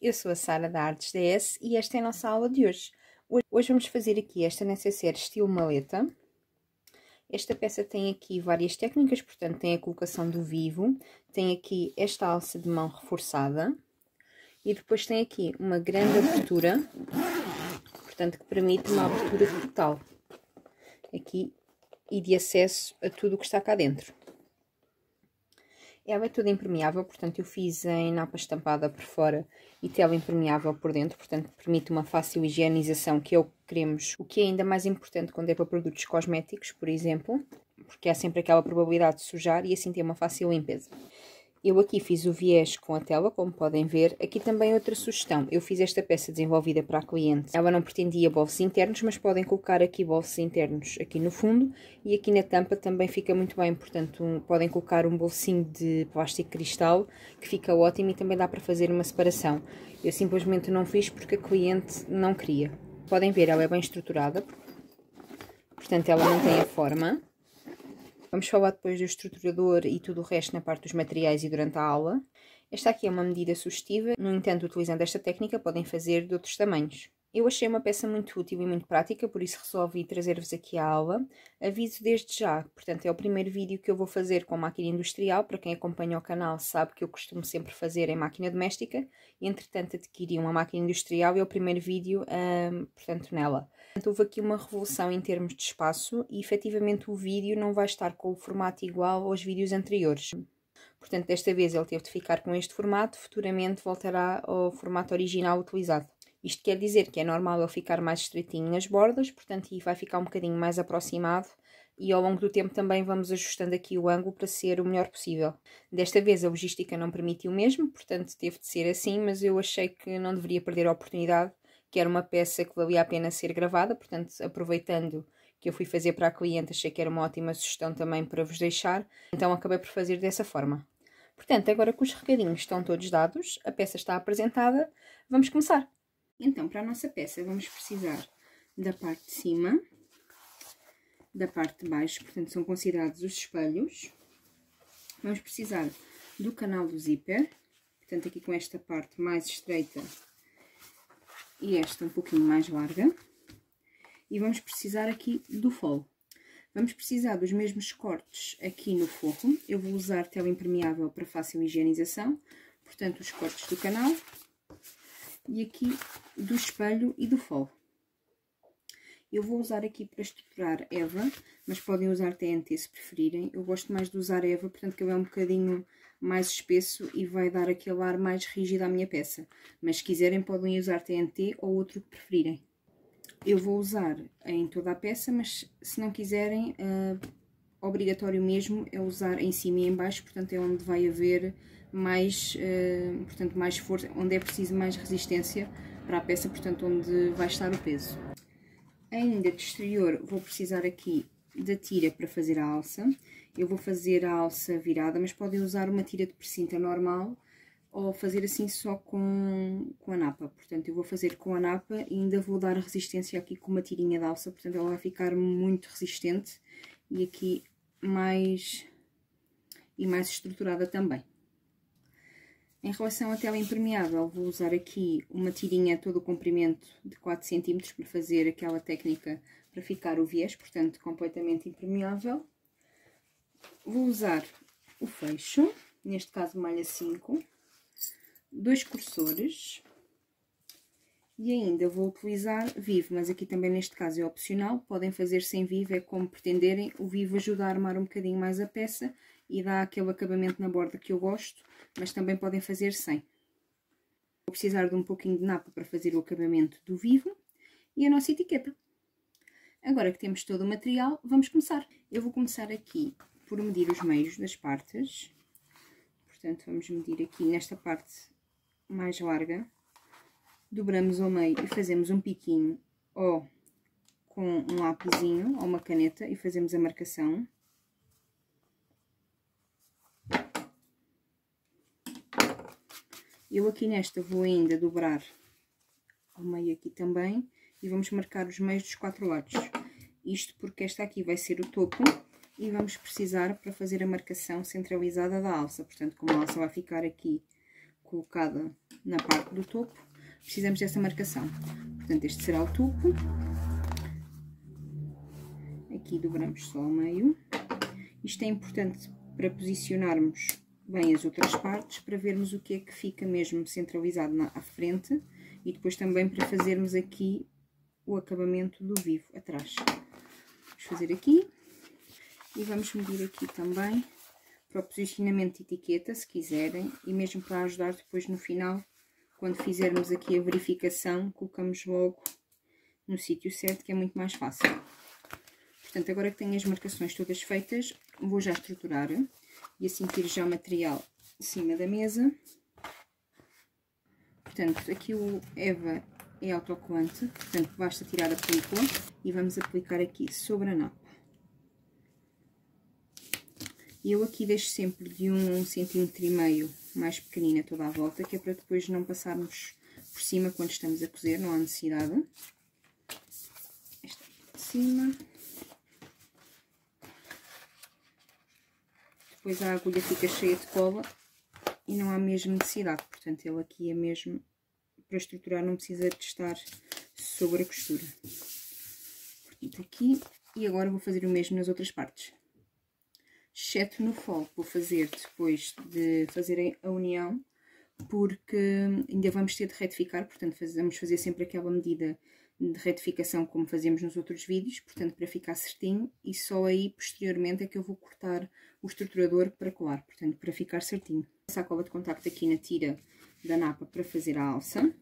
Eu sou a Sara da Artes DS e esta é a nossa aula de hoje. Hoje vamos fazer aqui esta necessaire estilo maleta. Esta peça tem aqui várias técnicas, portanto tem a colocação do vivo, tem aqui esta alça de mão reforçada e depois tem aqui uma grande abertura, portanto que permite uma abertura total aqui e de acesso a tudo o que está cá dentro. Ela é toda impermeável, portanto eu fiz em napa estampada por fora e tela impermeável por dentro, portanto permite uma fácil higienização, que é o que queremos, o que é ainda mais importante quando é para produtos cosméticos, por exemplo, porque há sempre aquela probabilidade de sujar e assim ter uma fácil limpeza. Eu aqui fiz o viés com a tela, como podem ver. Aqui também outra sugestão. Eu fiz esta peça desenvolvida para a cliente. Ela não pretendia bolsos internos, mas podem colocar aqui bolsos internos aqui no fundo. E aqui na tampa também fica muito bem. Portanto, podem colocar um bolsinho de plástico cristal, que fica ótimo e também dá para fazer uma separação. Eu simplesmente não fiz porque a cliente não queria. Podem ver, ela é bem estruturada. Portanto, ela não tem a forma. Vamos falar depois do estruturador e tudo o resto na parte dos materiais e durante a aula. Esta aqui é uma medida sugestiva, no entanto, utilizando esta técnica, podem fazer de outros tamanhos. Eu achei uma peça muito útil e muito prática, por isso resolvi trazer-vos aqui a aula. Aviso desde já, portanto é o primeiro vídeo que eu vou fazer com máquina industrial. Para quem acompanha o canal sabe que eu costumo sempre fazer em máquina doméstica. E, entretanto, adquiri uma máquina industrial e é o primeiro vídeo, portanto, nela. Houve aqui uma revolução em termos de espaço e efetivamente o vídeo não vai estar com o formato igual aos vídeos anteriores. Portanto, desta vez ele teve de ficar com este formato, futuramente voltará ao formato original utilizado. Isto quer dizer que é normal ele ficar mais estreitinho nas bordas, portanto, e vai ficar um bocadinho mais aproximado. E ao longo do tempo também vamos ajustando aqui o ângulo para ser o melhor possível. Desta vez a logística não permitiu mesmo, portanto teve de ser assim, mas eu achei que não deveria perder a oportunidade, que era uma peça que valia a pena ser gravada, portanto aproveitando que eu fui fazer para a cliente, achei que era uma ótima sugestão também para vos deixar, então acabei por fazer dessa forma. Portanto, agora que os recadinhos estão todos dados, a peça está apresentada, vamos começar. Então, para a nossa peça vamos precisar da parte de cima, da parte de baixo, portanto são considerados os espelhos. Vamos precisar do canal do zíper, portanto aqui com esta parte mais estreita e esta um pouquinho mais larga. E vamos precisar aqui do fole. Vamos precisar dos mesmos cortes aqui no forro. Eu vou usar tela impermeável para fácil higienização, portanto os cortes do canal e aqui do espelho e do fole. Eu vou usar aqui para estruturar Eva, mas podem usar TNT se preferirem. Eu gosto mais de usar Eva, portanto que ele é um bocadinho mais espesso e vai dar aquele ar mais rígido à minha peça. Mas se quiserem podem usar TNT ou outro que preferirem. Eu vou usar em toda a peça, mas se não quiserem, obrigatório mesmo é usar em cima e em baixo, portanto é onde vai haver mais, mais força, onde é preciso mais resistência para a peça, portanto onde vai estar o peso. Ainda de exterior vou precisar aqui da tira para fazer a alça. Eu vou fazer a alça virada, mas podem usar uma tira de precinta normal ou fazer assim só com a napa. Portanto, eu vou fazer com a napa e ainda vou dar resistência aqui com uma tirinha de alça, portanto ela vai ficar muito resistente e aqui mais estruturada também. Em relação à tela impermeável, vou usar aqui uma tirinha todo o comprimento de 4 cm para fazer aquela técnica para ficar o viés, portanto completamente impermeável. Vou usar o fecho, neste caso malha 5, 2 cursores e ainda vou utilizar vivo, mas aqui também neste caso é opcional, podem fazer sem vivo, é como pretenderem. O vivo ajuda a armar um bocadinho mais a peça e dá aquele acabamento na borda que eu gosto, mas também podem fazer sem. Vou precisar de um pouquinho de napa para fazer o acabamento do vivo e a nossa etiqueta. Agora que temos todo o material, vamos começar. Eu vou começar aqui por medir os meios das partes. Portanto, vamos medir aqui nesta parte mais larga. Dobramos ao meio e fazemos um piquinho ou com um lapisinho ou uma caneta e fazemos a marcação. Eu aqui nesta vou ainda dobrar ao meio aqui também e vamos marcar os meios dos 4 lados. Isto porque esta aqui vai ser o topo e vamos precisar para fazer a marcação centralizada da alça. Portanto, como a alça vai ficar aqui colocada na parte do topo, precisamos dessa marcação. Portanto, este será o topo. Aqui dobramos só ao meio. Isto é importante para posicionarmos bem as outras partes, para vermos o que é que fica mesmo centralizado à frente e depois também para fazermos aqui o acabamento do vivo atrás. Vamos fazer aqui e vamos medir aqui também para o posicionamento de etiqueta, se quiserem, e mesmo para ajudar depois no final, quando fizermos aqui a verificação, colocamos logo no sítio certo, que é muito mais fácil. Portanto, agora que tenho as marcações todas feitas, vou já estruturar e assim tiro já o material de cima da mesa. Portanto, aqui o Eva é autocolante, portanto basta tirar a película e vamos aplicar aqui sobre a napa. Eu aqui deixo sempre de 1,5 cm mais pequenina toda a volta, que é para depois não passarmos por cima quando estamos a cozer, não há necessidade. Esta aqui de cima. Depois a agulha fica cheia de cola e não há mesmo necessidade, portanto ele aqui é mesmo para estruturar, não precisa de estar sobre a costura. Portanto aqui, e agora vou fazer o mesmo nas outras partes. Exceto no fol, vou fazer depois de fazer a união, porque ainda vamos ter de retificar, portanto vamos fazer sempre aquela medida de retificação como fazemos nos outros vídeos, portanto para ficar certinho, e só aí posteriormente é que eu vou cortar o estruturador para colar, portanto para ficar certinho. Essa cola de contacto aqui na tira da napa para fazer a alça.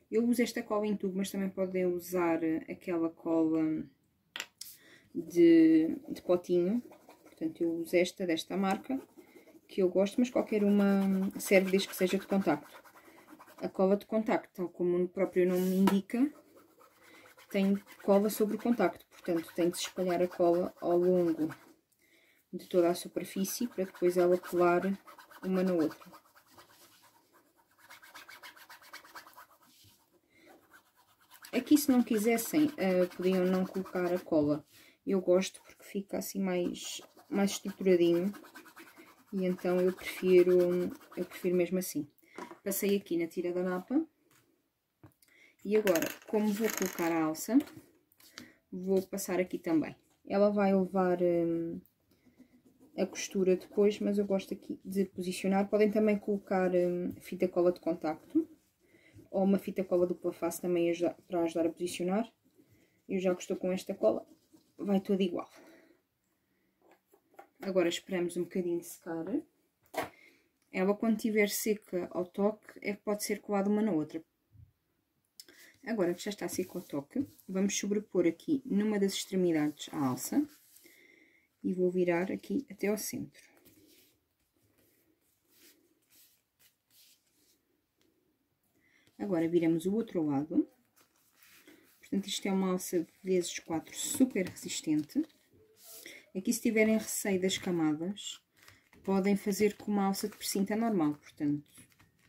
Eu uso esta cola em tubo, mas também podem usar aquela cola de potinho, portanto eu uso esta desta marca, que eu gosto, mas qualquer uma serve desde que seja de contacto. A cola de contacto, tal como o próprio nome indica, tem cola sobre o contacto, portanto tem de se espalhar a cola ao longo de toda a superfície para depois ela colar uma na outra. Aqui, se não quisessem, podiam não colocar a cola. Eu gosto porque fica assim mais estruturadinho e então eu prefiro mesmo assim. Passei aqui na tira da napa e agora, como vou colocar a alça, vou passar aqui também. Ela vai levar a costura depois, mas eu gosto aqui de posicionar. Podem também colocar fita cola de contacto ou uma fita cola dupla face também para ajudar a posicionar. Eu já estou com esta cola, vai tudo igual. Agora esperamos um bocadinho secar. Ela, quando estiver seca ao toque, é que pode ser colada uma na outra. Agora que já está seca ao toque, vamos sobrepor aqui numa das extremidades a alça e vou virar aqui até ao centro. Agora viramos o outro lado. Portanto, isto é uma alça vezes 4 super resistente. Aqui, se tiverem receio das camadas, podem fazer com uma alça de precinta normal, portanto,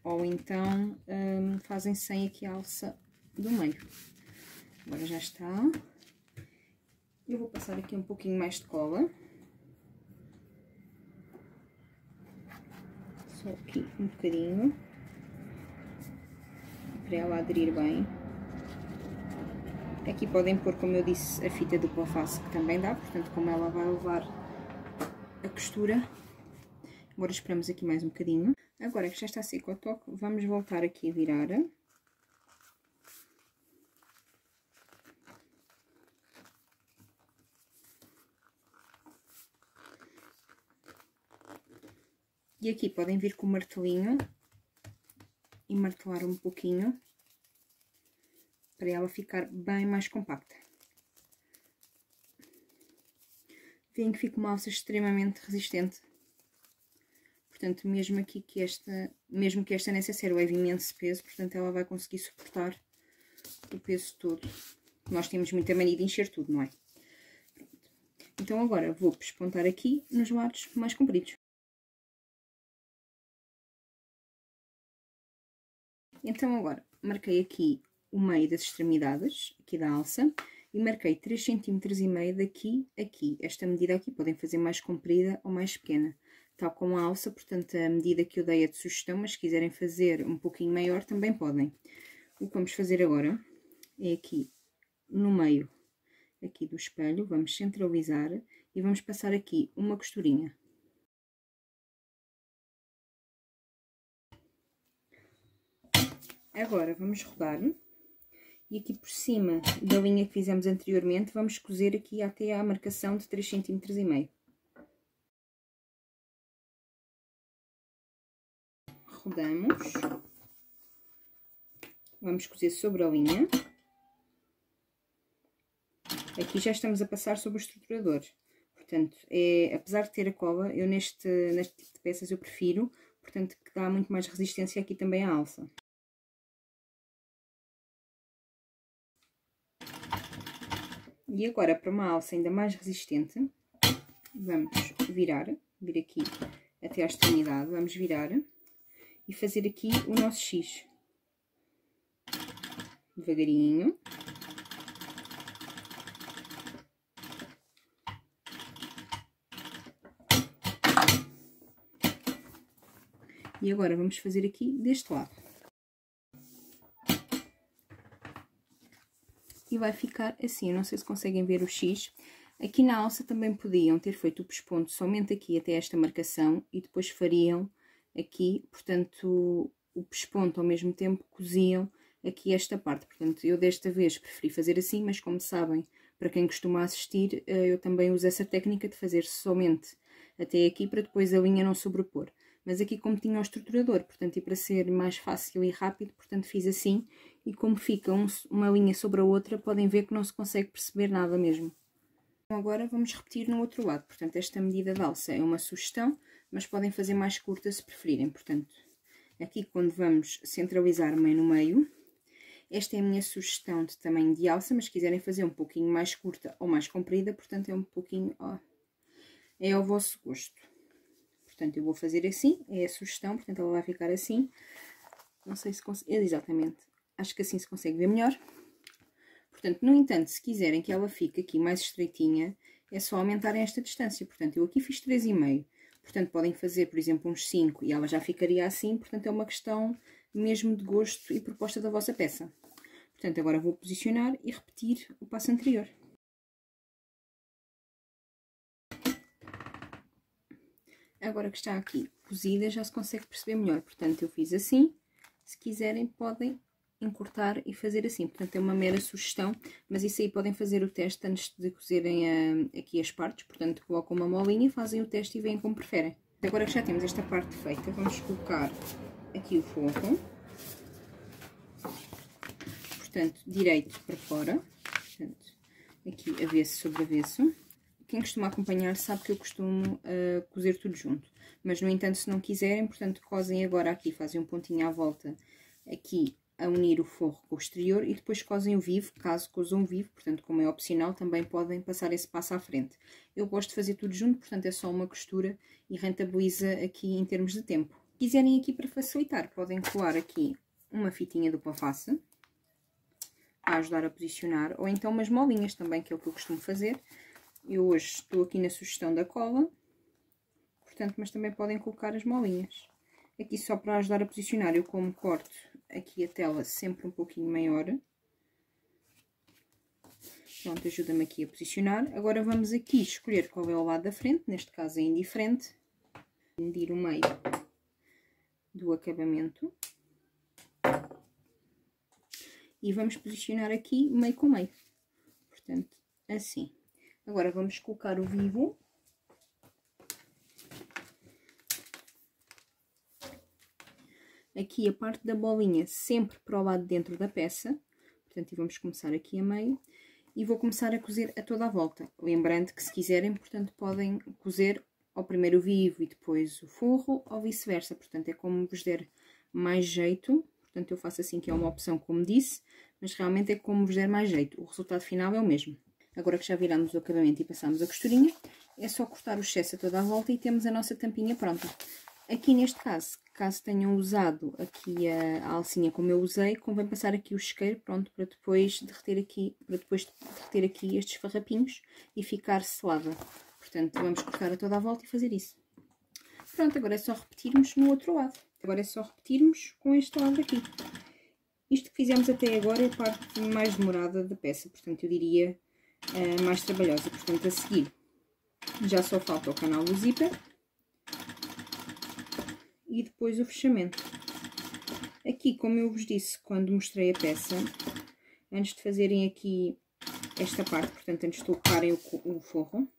ou então fazem sem aqui a alça do meio. Agora já está. Eu vou passar aqui um pouquinho mais de cola. Só aqui um bocadinho, para ela aderir bem. Aqui podem pôr, como eu disse, a fita dupla face, que também dá, portanto, como ela vai levar a costura. Agora esperamos aqui mais um bocadinho. Agora que já está seco ao toque, vamos voltar aqui a virar. E aqui podem vir com o martelinho e martelar um pouquinho, para ela ficar bem mais compacta. Veem que fica uma alça extremamente resistente. Portanto, mesmo aqui que esta necessaire leve imenso peso, portanto ela vai conseguir suportar o peso todo. Nós temos muita mania de encher tudo, não é? Pronto. Então agora vou pespontar aqui nos lados mais compridos. Então agora marquei aqui o meio das extremidades, aqui da alça, e marquei 3,5 cm daqui a aqui. Esta medida aqui podem fazer mais comprida ou mais pequena. tal como a alça, portanto a medida que eu dei é de sugestão, mas se quiserem fazer um pouquinho maior também podem. O que vamos fazer agora é aqui no meio aqui do espelho, vamos centralizar e vamos passar aqui uma costurinha. Agora vamos rodar e aqui por cima da linha que fizemos anteriormente vamos cozer aqui até à marcação de 3,5 cm. Rodamos, vamos cozer sobre a linha. Aqui já estamos a passar sobre o estruturador, portanto, apesar de ter a cola, eu neste tipo de peças eu prefiro, portanto, que dá muito mais resistência aqui também à alça. E agora, para uma alça ainda mais resistente, vamos vir aqui até à extremidade, vamos virar e fazer aqui o nosso X. Devagarinho. E agora vamos fazer aqui deste lado. E vai ficar assim, eu não sei se conseguem ver o X. Aqui na alça também podiam ter feito o pesponto somente aqui até esta marcação e depois fariam aqui, portanto, o pesponto ao mesmo tempo coziam aqui esta parte. Portanto, eu desta vez preferi fazer assim, mas como sabem, para quem costuma assistir, eu também uso essa técnica de fazer somente até aqui para depois a linha não sobrepor. Mas aqui como tinha o estruturador, portanto, e para ser mais fácil e rápido, portanto, fiz assim. E como fica uma linha sobre a outra, podem ver que não se consegue perceber nada mesmo. Agora vamos repetir no outro lado. Portanto, esta medida de alça é uma sugestão, mas podem fazer mais curta se preferirem. Portanto, aqui quando vamos centralizar meio no meio, esta é a minha sugestão de tamanho de alça, mas se quiserem fazer um pouquinho mais curta ou mais comprida, portanto, é um pouquinho, é ao vosso gosto. Portanto, eu vou fazer assim, é a sugestão, portanto, ela vai ficar assim. Não sei se consigo, exatamente, acho que assim se consegue ver melhor. Portanto, no entanto, se quiserem que ela fique aqui mais estreitinha, é só aumentarem esta distância. Portanto, eu aqui fiz 3,5. Portanto, podem fazer, por exemplo, uns 5 e ela já ficaria assim. Portanto, é uma questão mesmo de gosto e proposta da vossa peça. Portanto, agora vou posicionar e repetir o passo anterior. Agora que está aqui cozida, já se consegue perceber melhor. Portanto, eu fiz assim. Se quiserem, podem encurtar e fazer assim. Portanto, é uma mera sugestão, mas isso aí podem fazer o teste antes de cozerem aqui as partes. Portanto, colocam uma molinha, fazem o teste e veem como preferem. Agora que já temos esta parte feita, vamos colocar aqui o forro. Portanto, direito para fora. Portanto, aqui avesso sobre avesso. Quem costuma acompanhar sabe que eu costumo cozer tudo junto. Mas, no entanto, se não quiserem, portanto, cozem agora aqui, fazem um pontinho à volta aqui a unir o forro com o exterior e depois cozem o vivo, caso cozam o vivo, portanto, como é opcional, também podem passar esse passo à frente. Eu gosto de fazer tudo junto, portanto, é só uma costura e rentabiliza aqui em termos de tempo. Se quiserem aqui para facilitar, podem colar aqui uma fitinha dupla face, a ajudar a posicionar, ou então umas molinhas também, que é o que eu costumo fazer. Eu hoje estou aqui na sugestão da cola, portanto, mas também podem colocar as molinhas. Aqui só para ajudar a posicionar, eu como corto aqui a tela sempre um pouquinho maior. Pronto, ajuda-me aqui a posicionar. Agora vamos aqui escolher qual é o lado da frente, neste caso é indiferente. Medir o meio do acabamento. E vamos posicionar aqui meio com meio. Portanto, assim. Agora vamos colocar o vivo. Aqui a parte da bolinha sempre para o lado de dentro da peça. Portanto, e vamos começar aqui a meio. E vou começar a cozer a toda a volta. Lembrando que se quiserem, portanto, podem cozer ao primeiro o vivo e depois o forro, ou vice-versa. Portanto, é como vos der mais jeito. Portanto, eu faço assim, que é uma opção, como disse, mas realmente é como vos der mais jeito. O resultado final é o mesmo. Agora que já viramos o acabamento e passamos a costurinha, é só cortar o excesso a toda a volta e temos a nossa tampinha pronta. Aqui neste caso, caso tenham usado aqui a alcinha como eu usei, convém passar aqui o isqueiro, pronto, para depois derreter aqui estes farrapinhos e ficar selada. Portanto, vamos cortar a toda a volta e fazer isso. Pronto, agora é só repetirmos no outro lado. Agora é só repetirmos com este lado aqui. Isto que fizemos até agora é a parte mais demorada da peça, portanto eu diria mais trabalhosa. Portanto, a seguir já só falta o canal do zíper e depois o fechamento. Aqui, como eu vos disse quando mostrei a peça, antes de fazerem aqui esta parte, portanto antes de colocarem o forro,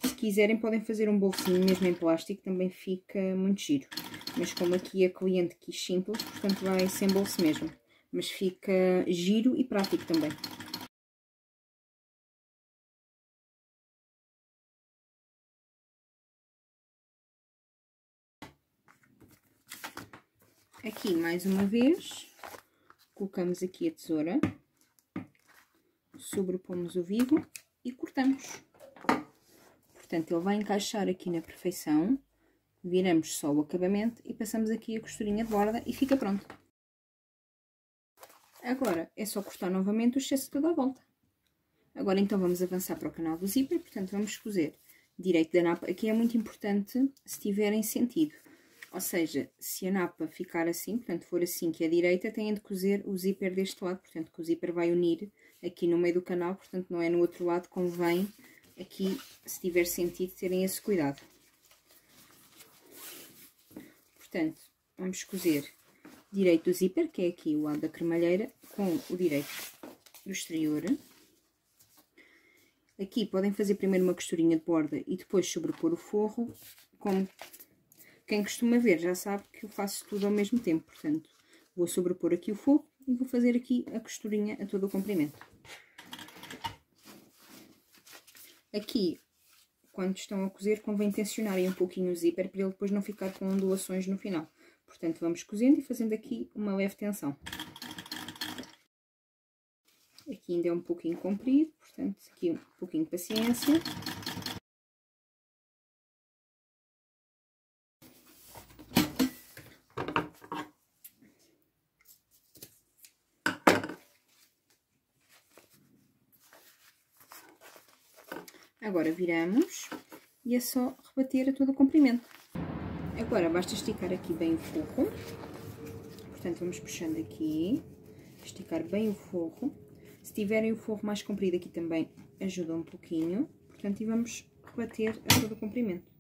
se quiserem podem fazer um bolsinho mesmo em plástico, também fica muito giro. Mas como aqui a cliente quis simples, portanto vai sem bolso mesmo. Mas fica giro e prático também. Aqui, mais uma vez, colocamos aqui a tesoura, sobrepomos o vigo e cortamos. Portanto, ele vai encaixar aqui na perfeição, viramos só o acabamento e passamos aqui a costurinha de borda e fica pronto. Agora, é só cortar novamente o excesso toda a volta. Agora, então, vamos avançar para o canal do zíper, portanto, vamos cozer direito da napa. Aqui é muito importante se tiverem sentido. Ou seja, se a napa ficar assim, portanto, for assim que é direita, têm de cozer o zíper deste lado, portanto, que o zíper vai unir aqui no meio do canal, portanto, não é no outro lado, convém aqui, se tiver sentido, terem esse cuidado. Portanto, vamos cozer direito do zíper, que é aqui o lado da cremalheira, com o direito do exterior. Aqui podem fazer primeiro uma costurinha de borda e depois sobrepor o forro, como quem costuma ver já sabe que eu faço tudo ao mesmo tempo, portanto, vou sobrepor aqui o forro e vou fazer aqui a costurinha a todo o comprimento. Aqui, quando estão a cozer, convém tensionarem um pouquinho o zíper para ele depois não ficar com ondulações no final. Portanto, vamos cozendo e fazendo aqui uma leve tensão. Aqui ainda é um pouquinho comprido, portanto, aqui um pouquinho de paciência. Agora viramos e é só rebater a todo o comprimento. Agora basta esticar aqui bem o forro. Portanto, vamos puxando aqui, esticar bem o forro. Se tiverem o forro mais comprido aqui também ajuda um pouquinho. Portanto, e vamos rebater a todo o comprimento.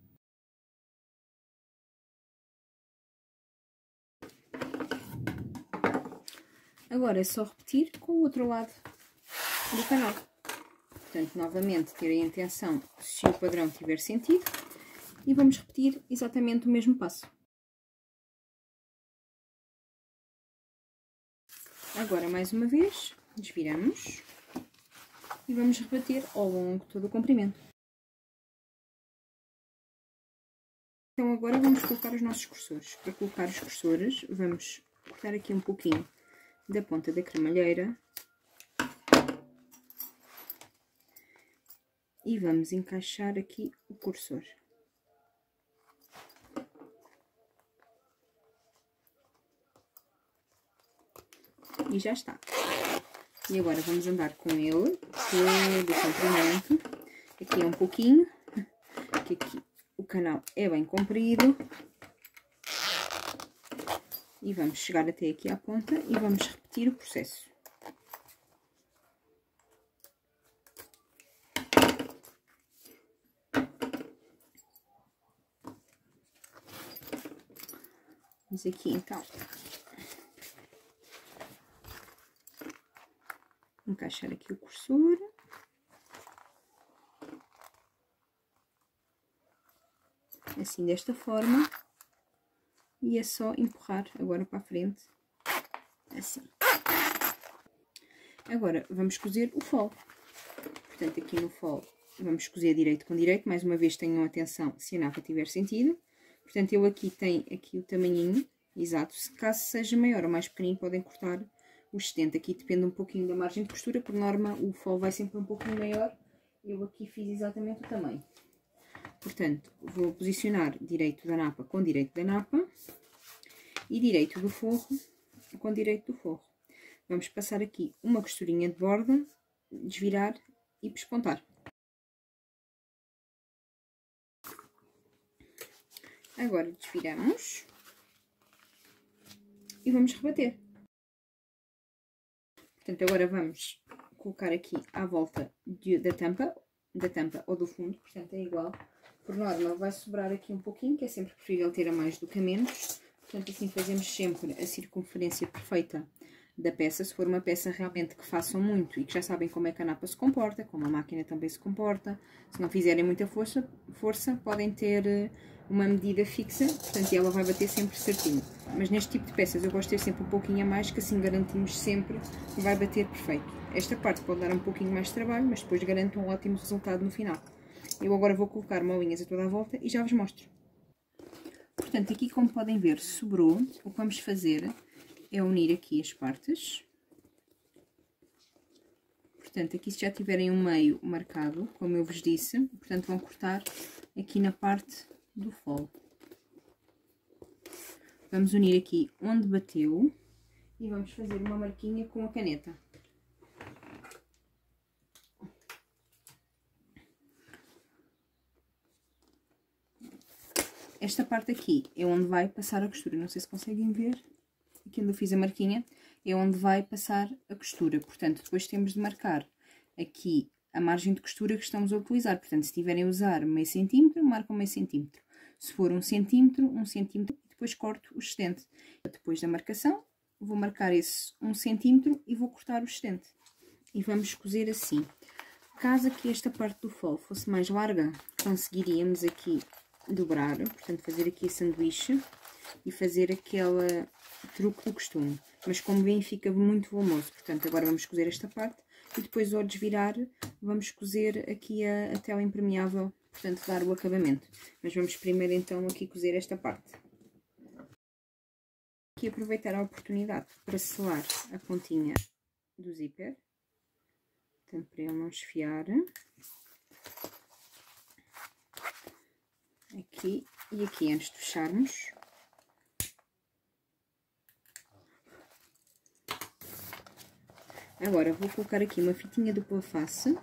Agora é só repetir com o outro lado do canal. Portanto, novamente, terem atenção se o padrão tiver sentido e vamos repetir exatamente o mesmo passo. Agora, mais uma vez, desviramos e vamos rebater ao longo todo o comprimento. Então, agora vamos colocar os nossos cursores. Para colocar os cursores, vamos cortar aqui um pouquinho da ponta da cremalheira e vamos encaixar aqui o cursor. E já está. E agora vamos andar com ele todo o comprimento. Aqui é um pouquinho, que aqui o canal é bem comprido. E vamos chegar até aqui à ponta e vamos repetir o processo. Vamos aqui então encaixar aqui o cursor. Assim, desta forma. E é só empurrar agora para a frente, assim. Agora, vamos cozer o fole. Portanto, aqui no fole, vamos cozer direito com direito. Mais uma vez, tenham atenção se a napa tiver sentido. Portanto, eu aqui tenho aqui o tamanhinho, exato. Se caso seja maior ou mais pequenino, podem cortar o excedente. Aqui depende um pouquinho da margem de costura. Por norma, o fole vai sempre um pouquinho maior. Eu aqui fiz exatamente o tamanho. Portanto, vou posicionar direito da napa com direito da napa e direito do forro com direito do forro. Vamos passar aqui uma costurinha de borda, desvirar e pespontar. Agora desviramos e vamos rebater. Portanto, agora vamos colocar aqui à volta da tampa ou do fundo, portanto é igual. Por norma vai sobrar aqui um pouquinho, que é sempre preferível ter a mais do que a menos. Portanto, assim fazemos sempre a circunferência perfeita da peça. Se for uma peça realmente que façam muito e que já sabem como é que a napa se comporta, como a máquina também se comporta, se não fizerem muita força podem ter uma medida fixa, portanto ela vai bater sempre certinho. Mas neste tipo de peças eu gosto de ter sempre um pouquinho a mais, que assim garantimos sempre que vai bater perfeito. Esta parte pode dar um pouquinho mais de trabalho, mas depois garante um ótimo resultado no final. Eu agora vou colocar molinhas a toda a volta e já vos mostro. Portanto, aqui como podem ver, sobrou. O que vamos fazer é unir aqui as partes. Portanto, aqui se já tiverem um meio marcado, como eu vos disse, portanto vão cortar aqui na parte do fole. Vamos unir aqui onde bateu e vamos fazer uma marquinha com a caneta. Esta parte aqui é onde vai passar a costura, não sei se conseguem ver, aqui onde eu fiz a marquinha, é onde vai passar a costura, portanto depois temos de marcar aqui a margem de costura que estamos a utilizar, portanto se tiverem a usar meio centímetro, marcam meio centímetro, se for 1 centímetro, 1 centímetro, e depois corto o excedente. Depois da marcação, vou marcar esse 1 centímetro e vou cortar o excedente. E vamos cozer assim. Caso aqui esta parte do fole fosse mais larga, conseguiríamos aqui dobrar, portanto fazer aqui a sanduíche e fazer aquele truque do costume, mas como veem fica muito volumoso, portanto agora vamos cozer esta parte e depois ao desvirar vamos cozer aqui a tela impermeável, portanto dar o acabamento, mas vamos primeiro então aqui cozer esta parte. Aqui aproveitar a oportunidade para selar a pontinha do zíper, portanto para ele não esfiar. Aqui e aqui antes de fecharmos. Agora vou colocar aqui uma fitinha dupla face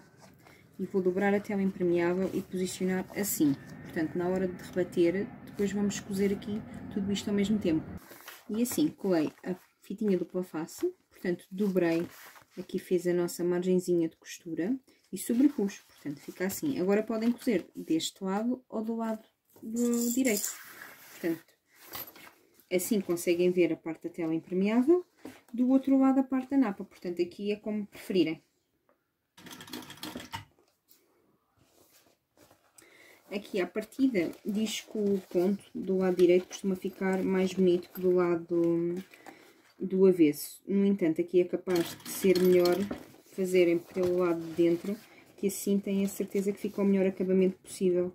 e vou dobrar a tela impermeável e posicionar assim. Portanto, na hora de rebater, depois vamos cozer aqui tudo isto ao mesmo tempo. E assim, colei a fitinha dupla face, portanto, dobrei, aqui fiz a nossa margenzinha de costura e sobrepus, portanto, fica assim. Agora podem cozer deste lado ou do lado do direito. Portanto, assim conseguem ver a parte da tela impermeável, do outro lado a parte da napa, portanto aqui é como preferirem. Aqui à partida diz que o ponto do lado direito costuma ficar mais bonito que do lado do avesso. No entanto, aqui é capaz de ser melhor fazerem pelo lado de dentro, que assim têm a certeza que fica o melhor acabamento possível.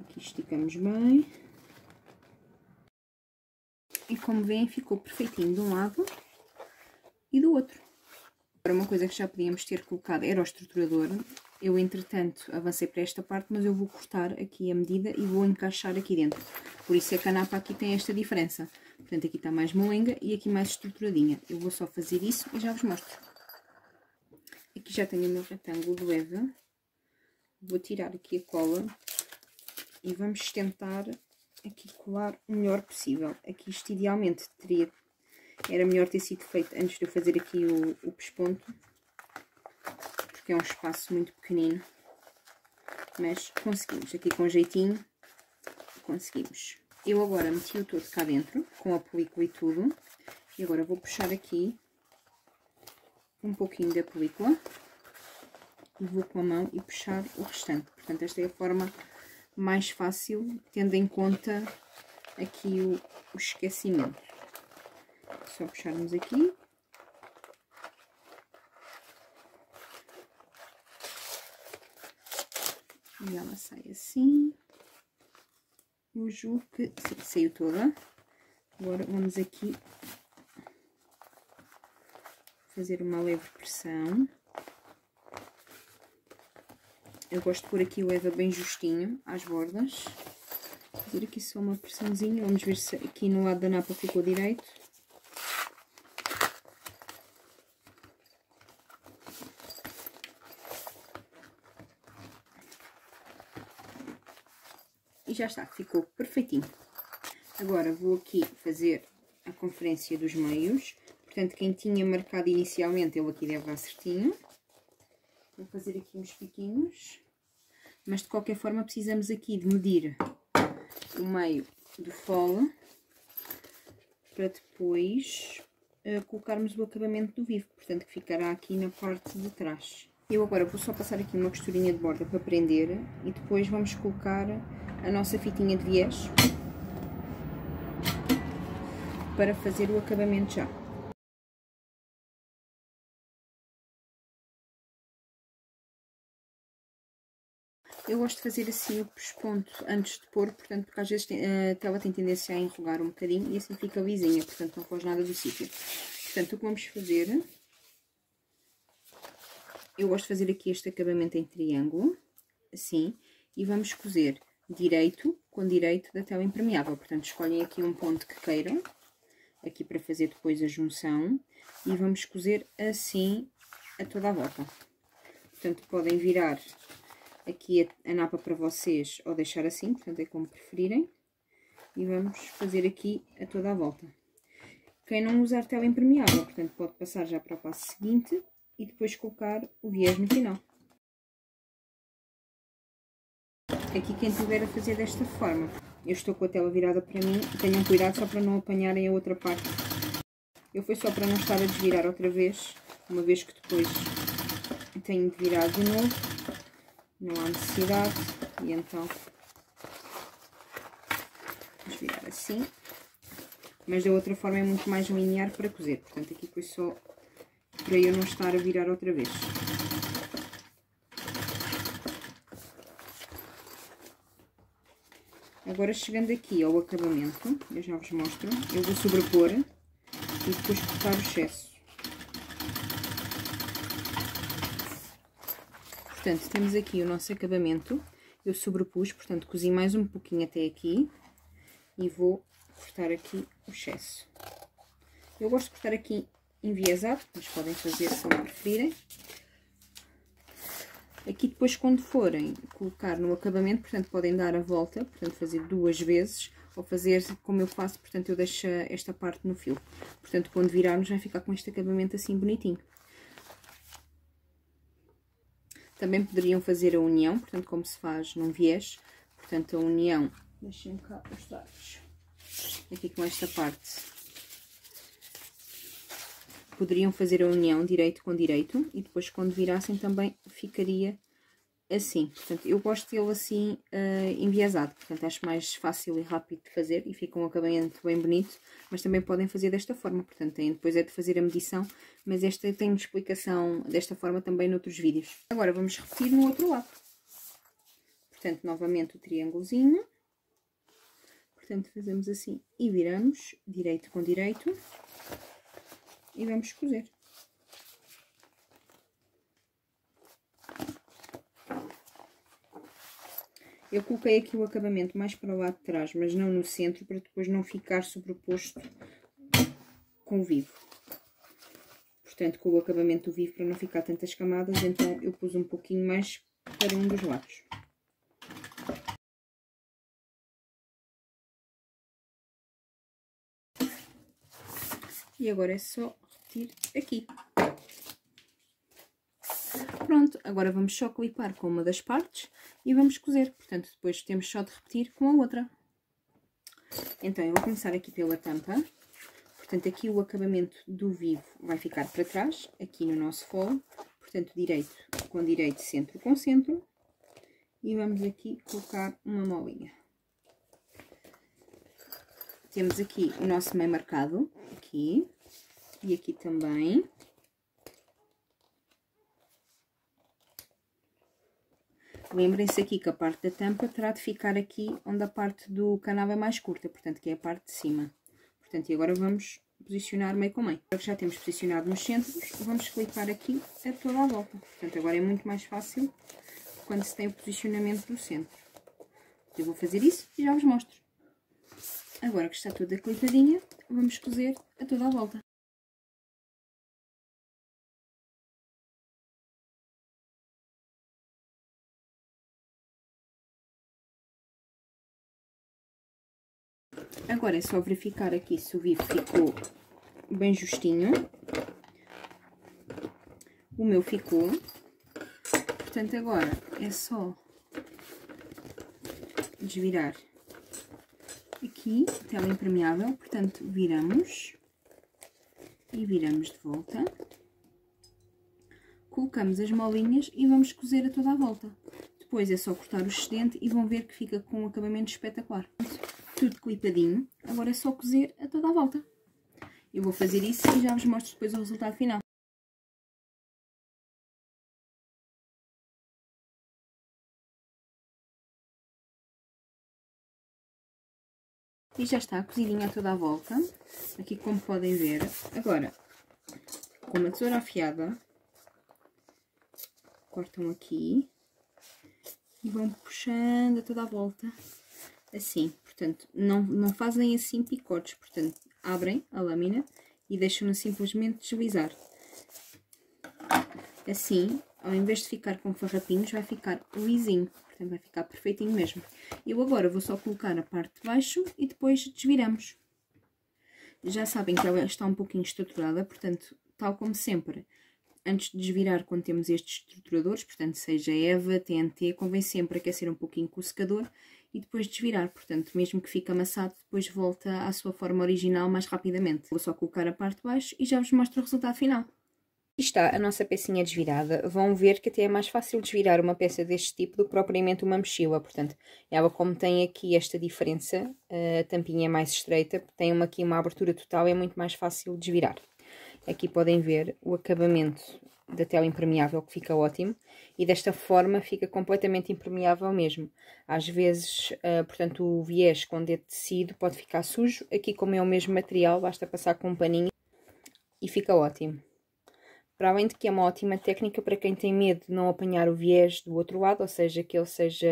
Aqui esticamos bem. E como veem, ficou perfeitinho de um lado e do outro. Agora, uma coisa que já podíamos ter colocado era o estruturador. Eu, entretanto, avancei para esta parte, mas eu vou cortar aqui a medida e vou encaixar aqui dentro. Por isso é que a napa aqui tem esta diferença. Portanto, aqui está mais molenga e aqui mais estruturadinha. Eu vou só fazer isso e já vos mostro. Aqui já tenho o meu retângulo do Eva. Vou tirar aqui a cola e vamos tentar aqui colar o melhor possível. Aqui isto idealmente era melhor ter sido feito antes de eu fazer aqui o pesponto, porque é um espaço muito pequenino, mas conseguimos, aqui com jeitinho, conseguimos. Eu agora meti-o todo cá dentro, com a película e tudo, e agora vou puxar aqui um pouquinho da película, e vou com a mão e puxar o restante. Portanto, esta é a forma mais fácil, tendo em conta aqui o esquecimento. Só puxarmos aqui. E ela sai assim. Eu julgo que saiu toda. Agora vamos aqui fazer uma leve pressão. Eu gosto de pôr aqui o Eva bem justinho às bordas. Fazer aqui só uma pressãozinha. Vamos ver se aqui no lado da napa ficou direito. já está, ficou perfeitinho. Agora vou aqui fazer a conferência dos meios. Portanto, quem tinha marcado inicialmente, ele aqui deve dar certinho. Vou fazer aqui uns piquinhos. Mas de qualquer forma precisamos aqui de medir o meio do fole para depois colocarmos o acabamento do vivo, portanto que ficará aqui na parte de trás. Eu agora vou só passar aqui uma costurinha de borda para prender e depois vamos colocar a nossa fitinha de viés para fazer o acabamento já. Eu gosto de fazer assim o pesponto antes de pôr, portanto, porque às vezes a tela tem tendência a enrugar um bocadinho e assim fica lisinha, portanto não foge nada do sítio. Portanto, o que vamos fazer, eu gosto de fazer aqui este acabamento em triângulo, assim, e vamos cozer direito com direito da tela impermeável. Portanto, escolhem aqui um ponto que queiram, aqui para fazer depois a junção, e vamos cozer assim a toda a volta. Portanto, podem virar aqui a napa para vocês ou deixar assim, portanto é como preferirem. E vamos fazer aqui a toda a volta. Quem não usar tela impermeável, portanto pode passar já para o passo seguinte e depois colocar o viés no final. Aqui quem tiver a fazer desta forma, eu estou com a tela virada para mim, tenham cuidado só para não apanharem a outra parte. Eu fui só para não estar a desvirar outra vez, uma vez que depois tenho de virar de novo. Não há necessidade, e então vamos virar assim, mas da outra forma é muito mais linear para cozer, portanto aqui foi só para eu não estar a virar outra vez. Agora chegando aqui ao acabamento, eu já vos mostro, eu vou sobrepor e depois cortar o excesso. Portanto, temos aqui o nosso acabamento, eu sobrepus, portanto, cozi mais um pouquinho até aqui e vou cortar aqui o excesso. Eu gosto de cortar aqui enviesado, mas podem fazer como preferirem. Aqui depois, quando forem colocar no acabamento, portanto, podem dar a volta, portanto, fazer 2 vezes, ou fazer como eu faço, portanto, eu deixo esta parte no fio. Portanto, quando virarmos, vai ficar com este acabamento assim bonitinho. Também poderiam fazer a união, portanto, como se faz num viés. Portanto, a união, deixem-me cá mostrar-vos. Aqui com esta parte. Poderiam fazer a união direito com direito e depois quando virassem também ficaria assim. Portanto, eu gosto dele assim enviesado, portanto, acho mais fácil e rápido de fazer e fica um acabamento bem bonito, mas também podem fazer desta forma, portanto, depois é de fazer a medição, mas esta tem explicação desta forma também noutros vídeos. Agora vamos repetir no outro lado. Portanto, novamente o triângulozinho, portanto, fazemos assim e viramos, direito com direito, e vamos cozer. Eu coloquei aqui o acabamento mais para o lado de trás, mas não no centro, para depois não ficar sobreposto com o vivo. Portanto, com o acabamento do vivo, para não ficar tantas camadas, então eu pus um pouquinho mais para um dos lados. E agora é só repetir aqui. Pronto, agora vamos só clipar com uma das partes e vamos cozer. Portanto, depois temos só de repetir com a outra. Então, eu vou começar aqui pela tampa. Portanto, aqui o acabamento do vivo vai ficar para trás, aqui no nosso fole. Portanto, direito com direito, centro com centro. E vamos aqui colocar uma molinha. Temos aqui o nosso meio marcado, aqui. E aqui também. Lembrem-se aqui que a parte da tampa terá de ficar aqui onde a parte do canal é mais curta, portanto, que é a parte de cima. Portanto, e agora vamos posicionar meio com meio. Agora que já temos posicionado nos centros, vamos clipar aqui a toda a volta. Portanto, agora é muito mais fácil quando se tem o posicionamento do centro. Eu vou fazer isso e já vos mostro. Agora que está toda clipadinha, vamos cozer a toda a volta. Agora é só verificar aqui se o bife ficou bem justinho. O meu ficou. Portanto, agora é só desvirar aqui, tela impermeável. Portanto, viramos e viramos de volta. Colocamos as molinhas e vamos cozer a toda a volta. Depois é só cortar o excedente e vão ver que fica com um acabamento espetacular. Tudo clipadinho. Agora é só cozer a toda a volta. Eu vou fazer isso e já vos mostro depois o resultado final. E já está cozidinha a toda a volta. Aqui como podem ver. Agora, com uma tesoura afiada, cortam aqui e vão puxando a toda a volta. Assim, portanto, não fazem assim picotes. Portanto, abrem a lâmina e deixam-na simplesmente deslizar. Assim, ao invés de ficar com farrapinhos, vai ficar lisinho. Portanto, vai ficar perfeitinho mesmo. Eu agora vou só colocar a parte de baixo e depois desviramos. Já sabem que ela está um pouquinho estruturada, portanto, tal como sempre, antes de desvirar, quando temos estes estruturadores, portanto, seja EVA, TNT, convém sempre aquecer um pouquinho com o secador e depois desvirar. Portanto, mesmo que fique amassado, depois volta à sua forma original mais rapidamente. Vou só colocar a parte de baixo e já vos mostro o resultado final. Aqui está a nossa pecinha desvirada. Vão ver que até é mais fácil desvirar uma peça deste tipo do que propriamente uma mochila. Portanto, ela como tem aqui esta diferença, a tampinha é mais estreita, tem aqui uma abertura total, é muito mais fácil desvirar. Aqui podem ver o acabamento da tela impermeável, que fica ótimo. E desta forma fica completamente impermeável mesmo. Às vezes, portanto, o viés quando é tecido pode ficar sujo. Aqui como é o mesmo material, basta passar com um paninho e fica ótimo. Para além de que é uma ótima técnica para quem tem medo de não apanhar o viés do outro lado, ou seja, que ele seja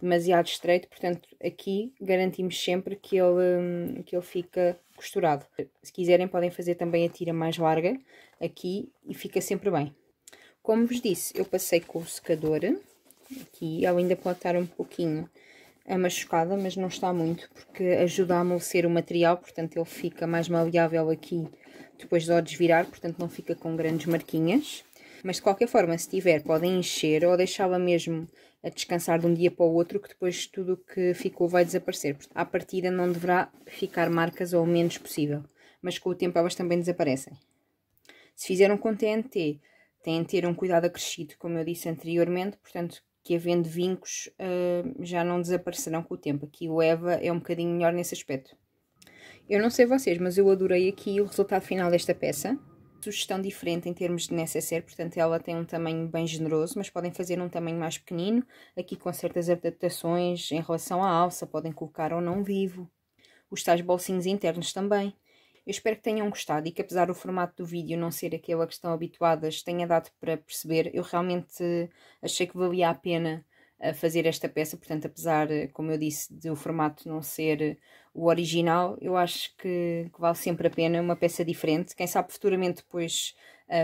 demasiado estreito. Portanto, aqui garantimos sempre que ele fica costurado. Se quiserem podem fazer também a tira mais larga aqui e fica sempre bem. Como vos disse, eu passei com o secador aqui, ela ainda pode estar um pouquinho machucada, mas não está muito, porque ajuda a amolecer o material, portanto ele fica mais maleável aqui depois de desvirar, portanto não fica com grandes marquinhas. Mas de qualquer forma, se tiver, podem encher ou deixá-la mesmo a descansar de um dia para o outro, que depois tudo o que ficou vai desaparecer. À partida não deverá ficar marcas ou o menos possível, mas com o tempo elas também desaparecem. Se fizeram com TNT, têm de ter um cuidado acrescido, como eu disse anteriormente, portanto que havendo vincos já não desaparecerão com o tempo. Aqui o EVA é um bocadinho melhor nesse aspecto. Eu não sei vocês, mas eu adorei aqui o resultado final desta peça. Sugestão diferente em termos de necessaire, portanto ela tem um tamanho bem generoso, mas podem fazer um tamanho mais pequenino, aqui com certas adaptações em relação à alça, podem colocar ou não vivo. Os tais bolsinhos internos também. Eu espero que tenham gostado e que apesar do formato do vídeo não ser aquele a que estão habituadas, tenha dado para perceber. Eu realmente achei que valia a pena fazer esta peça, portanto apesar, como eu disse, do formato não ser o original, eu acho que vale sempre a pena, uma peça diferente. Quem sabe futuramente depois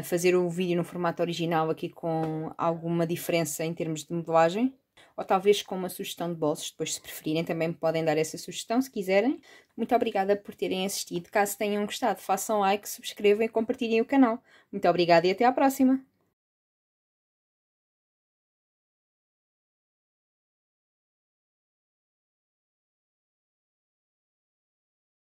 fazer o vídeo no formato original aqui com alguma diferença em termos de modelagem. Ou talvez com uma sugestão de bolsos, depois se preferirem também me podem dar essa sugestão se quiserem. Muito obrigada por terem assistido. Caso tenham gostado, façam like, subscrevam e compartilhem o canal. Muito obrigada e até à próxima!